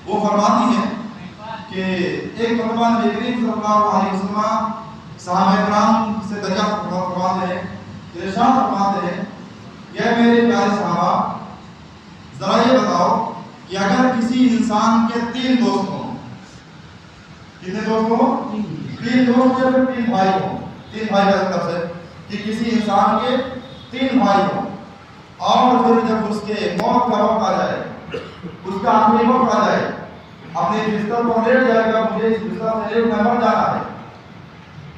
وہ فرماتی ہیں کہ ایک مرتبہ نبی کریم صلی اللہ علیہ وسلم صحابہ کرام سے دریافت فرماتے ہیں، ارشاد فرماتے ہیں کہ میرے پیارے صحابہ ذرا یہ بتاؤ کہ اگر کسی انسان کے 3 دوست ہوں، کتنے دوست ہوں؟ 3 دوست یا پھر 3 بھائی ہوں، 3 بھائی کا طرف سے کہ کسی انسان کے 3 بھائی ہوں، اور پھر جب اس کے موت کا وقت آ جائے، اس کا آخری وقت آ جائے، اپنے بستر پر لیٹ جائے گا، مجھے اس بستر سے لیٹ مر جانا ہے،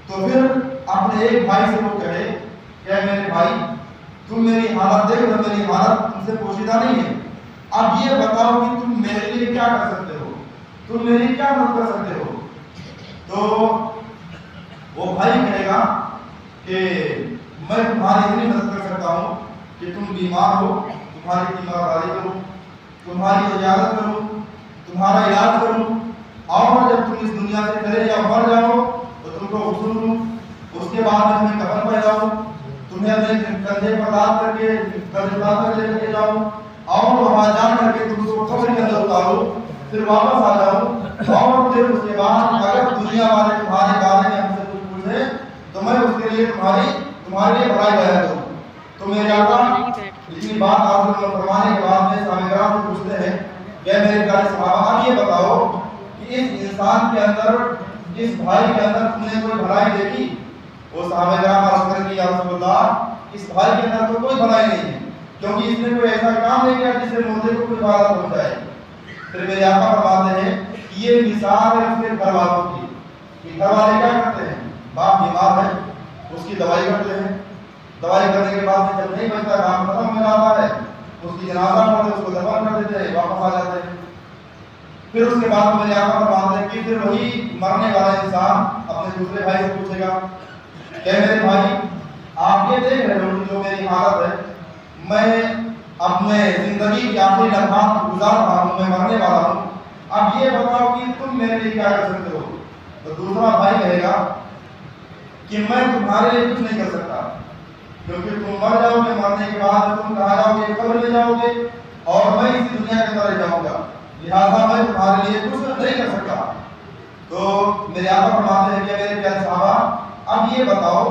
تو پھر اپنے ایک بھائی سے وہ کہے کہ میرے بھائی تم میری حالت دیکھ رہے، میری حالت تم سے پوشیدہ نہیں ہے، اب یہ بتاؤ کہ تم میرے لیے کیا کر سکتے ہو، تم میری کیا مدد کر سکتے ہو؟ تو وہ بھائی کہے گا کہ میں تمہاری اتنی مدد کر سکتا ہوں کہ تم بیمار ہو، تمہاری تیمارداری کروں، تمہاری اجازت کروں، تمہارا علاج کروں، اور جب تم اس دنیا سے چلے یا مر جاؤ تو تم کو غسل دوں، اس کے بعد میں تمہیں کفن پہناؤں، تمہیں اپنے کندھے پر لاد کر کے لے کے جاؤں، اور وہاں جا کر کے تم کو قبر کے اندر اتاروں، پھر واپس آ جاؤں، اور پھر اس کے بعد اگر دنیا والے تمہارے بارے میں ہم سے کچھ پوچھے تو میں اس کے لیے تمہارے لیے بھلائی بیان کروں۔ تو میرے آقا اتنی بات آپ کو فرمانے کے بعد میں صحابہ کرام سے پوچھتے ہیں کہ میرے پیارے صحابہ اب یہ بتاؤ کہ اس انسان کے اندر، اس بھائی کے اندر تم نے کوئی بھلائی دیکھی؟ وہ صحابہ کرام عرض کریں کہ یا رسول اللہ اس بھائی کے اندر تو کوئی بھلائی نہیں ہے، کیونکہ اس نے کوئی ایسا کام نہیں کیا جس سے مردے کو کوئی فائدہ پہنچائے۔ پھر میرے آقا فرماتے ہیں کہ یہ مثال ہے اس کے گھر والوں کی، کہ گھر والے کیا کرتے ہیں، باپ بیمار ہے اس کی دوائی کرتے ہیں، دوائی کرنے کے بعد جب نہیں بچتا، کام ختم ہو جاتا ہے، اس کی جنازہ پڑھتے اس کو دفن کر دیتے ہیں، واپس آ جاتے ہیں۔ پھر اس کے بعد میرے آقا فرماتے ہیں کہ پھر وہی مرنے والا انسان اپنے دوسرے بھائی سے پوچھے گا کہ میرے بھائی آپ یہ دیکھ رہے ہو جو میری حالت ہے، میں اپنے زندگی کی آخری لمحات گزار رہا ہوں، میں مرنے والا ہوں، اب یہ بتاؤ کہ تم میرے لیے کیا کر سکتے ہو؟ تو دوسرا بھائی کہے گا کہ میں تمہارے لیے کچھ نہیں کر سکتا، کیونکہ تم مر جاؤ گے، مرنے کے بعد تم کہاں جاؤ گے، قبر میں جاؤ گے، اور میں اسی دنیا کے اندر رہ جاؤں گا، لہٰذا میں تمہارے لیے کچھ نہیں کر سکتا۔ تو میرے آقا فرماتے ہیں کہ میرے پیارے صحابہ اب یہ بتاؤ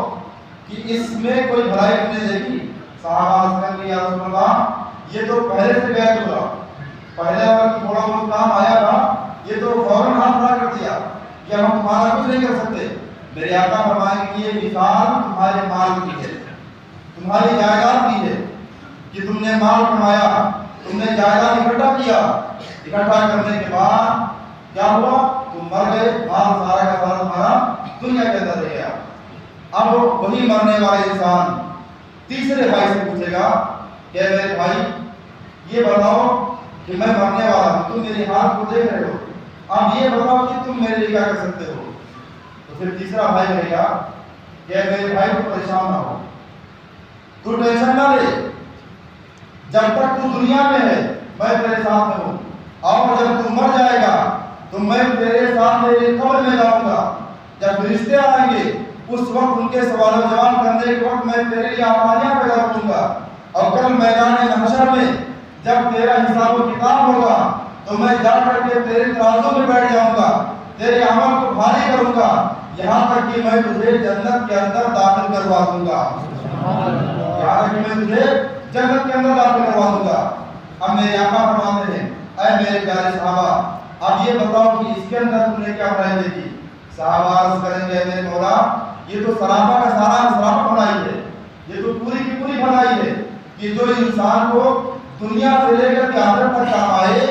کہ اس میں کوئی بھلائی تم نے دیکھی؟ صحابہ عرض کریں کہ یا رسول اللہ یہ تو پہلے سے غیر گزرا، پہلے اگر تھوڑا بہت کام آیا تھا یہ تو فوراً ہاتھ کھڑا کر دیا کہ ہم تمہارا کچھ نہیں کر سکتے۔ میرے آقا فرمائیں کہ یہ مثال تمہارے مال کی ہے، تمہاری جائیداد کی ہے، کہ تم نے مال کمایا، تم نے جائیداد اکٹھا کیا، اکٹھا کرنے کے بعد کیا ہوا، تم مر گئے، مال سارا کا سارا تمہارا دنیا کے اندر رہ گیا۔ اب وہی مرنے والے انسان تیسرے بھائی سے پوچھے گا کہ میرے بھائی یہ بتاؤ کہ میں مرنے والا ہوں، تم میری حالت کو دیکھ رہے ہو، اب یہ بتاؤ کہ تم میرے لیے کیا کر سکتے ہو؟ تو پھر تیسرا بھائی کہے گا کہ میرے بھائی کو پریشان نہ ہو، تو ٹینشن نہ لے، جب تک تو دنیا میں ہے میں تیرے ساتھ میں ہوں، اور جب تو مر جائے گا تو میں تیرے ساتھ تیرے قبر میں جاؤں گا، جب فرشتے آئیں گے اس وقت ان کے سوال و جواب کرنے کے وقت میں تیرے لیے آسانیاں پیدا کروں گا، اور کل میدان محشر میں جب تیرا حساب و کتاب ہوگا تو میں جا کر کے تیرے ترازو میں بیٹھ جاؤں گا، تیرے عمل کو بھاری کروں گا، یہاں تک کہ میں تجھے جنت کے اندر داخل کروا دوں گا، یہاں تک کہ میں تجھے جنت کے اندر داخل کروا دوں گا۔ اب میرے آقا فرماتے ہیں اے میرے پیارے صحابہ اب یہ بتاؤ کہ اس کے اندر تم نے کیا بھلائی دیکھی؟ صحابہ عرض کریں گے میرے مولا یہ تو سراپا کا سراپا بھلائی ہے، یہ تو پوری کی پوری بھلائی ہے کہ جو انسان کو دنیا سے لے کر قیامت تک کام آئے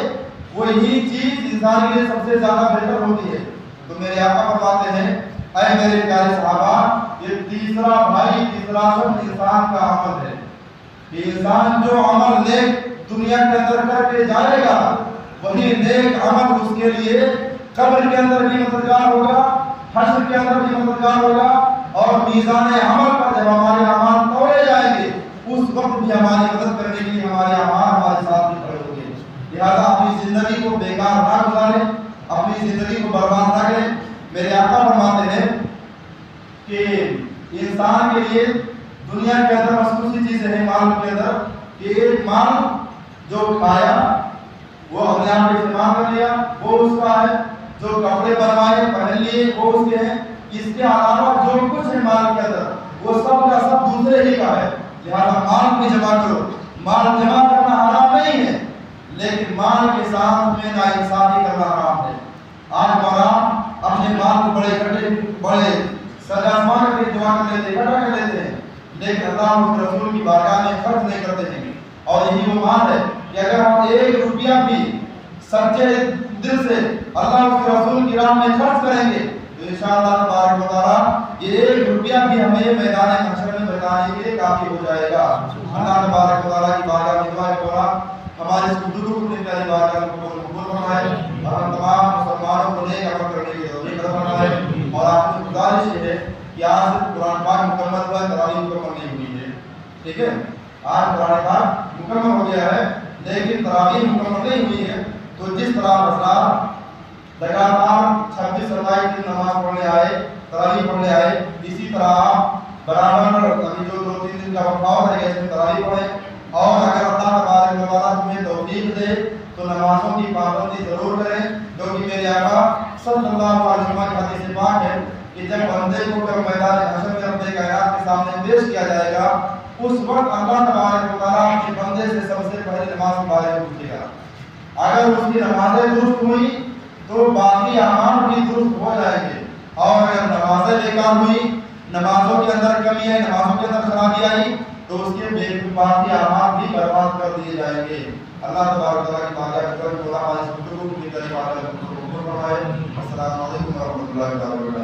وہی چیز انسان کے لیے سب سے زیادہ بہتر ہوتی ہے۔ تو میرے آقا فرماتے ہیں اے میرے پیارے صحابہ یہ تیسرا بھائی، تیسرا شخص انسان کا عمل ہے، کہ انسان جو عمل نیک دنیا کے اندر کر کے جائے گا وہی نیک عمل اس کے لیے قبر کے اندر بھی مددگار ہوگا، حشر کے اندر بھی مددگار ہوگا، اور میزان عمل پر جب ہمارے اعمال تولے جائیں گے اس وقت بھی ہماری مدد کرنے کے لیے ہمارے اعمال ہمارے ساتھ بھی کھڑے ہوں گے۔ لہٰذا اپنی زندگی کو بیکار نہ گزاریں، اپنی زندگی کو برباد نہ کریں۔ میرے آقا فرماتے ہیں کہ انسان کے لیے دنیا کے اندر خصوصی چیزیں ہیں مال کے اندر، کہ ایک مال جو کھایا وہ اپنے آپ کو استعمال کر لیا وہ اس کا ہے، جو کپڑے بنوائے پہن لیے وہ اس کے ہیں، اس کے علاوہ جو کچھ ہے مال کے اندر وہ سب کا سب دوسرے ہی کا ہے، لہذا مال بھی جمع کرو۔ مال جمع کرنا حرام نہیں ہے، لیکن مال کے ساتھ میں ناانصافی کرنا حرام ہے۔ آج مولانا اپنے مال کو بڑے سجامان کر کے جمع کر لیتے ہیں، اکٹھا کر لیتے ہیں، لیکن اللہ اور رسول کی بارگاہ میں خرچ نہیں کرتے ہیں۔ اور یہی وہ مال ہے کہ اگر ہم 1 روپیہ بھی سچے دل سے اللہ اور رسول کی راہ میں خرچ کریں گے تو انشاءاللہ تبارک و تعالی یہ 1 روپیہ بھی ہمیں میدان محشر میں بتانے کے لیے کافی ہو جائے گا۔ اللہ تبارک و تعالی کی بارگاہ میں دعا ہے ہمارے اس گفتگو کو اپنی پیاری بارگاہ میں قبول فرمائے اور ہم تمام مسلمانوں کو نیک عمل کرنے کی توفیق عطا فرمائے۔ اور آپ کی گزارش یہ ہے کہ آج قرآن پاک مکمل ہوا ہے، تراویح مکمل نہیں ہوئی ہے، ٹھیک ہے؟ آج قرآن پاک مکمل ہو گیا ہے لیکن تراویح مکمل نہیں ہوئی ہے، تو جس طرح حضرات لگاتار 26-27 دن نماز پڑھنے آئے، تراویح پڑھنے آئے، اسی طرح آپ برابر ابھی جو 2-3 دن کا وقفہ ہے اس میں تراویح پڑھیں، اور اگر اللہ تبارک و تعالیٰ تمہیں توفیق دے تو نمازوں کی پابندی ضرور کریں، جو کہ میرے آقا صلی اللہ علیہ وسلم کی حدیث پاک ہے کہ جب بندے کو جب میدان حشر میں اپنے کائنات کے سامنے پیش کیا جائے گا اس وقت اللہ تبارک و تعالیٰ اپنے بندے سے سب سے پہلے نماز کے بارے میں پوچھے گا۔ اگر اس کی نمازیں درست ہوئی تو باقی اعمال بھی درست ہو جائیں گے، اور اگر نمازیں بیکار ہوئی، نمازوں کے اندر کمی ہے، نمازوں کے اندر خرابی آئی تو اس کے باقی اعمال بھی برباد کر دیے جائیں گے۔ اللہ تبارک و تعالیٰ کی بارگاہ میں کرم خدا ہماری گفتگو کو بھی کرے، السلام علیکم ورحمۃ اللہ وبرکاتہ۔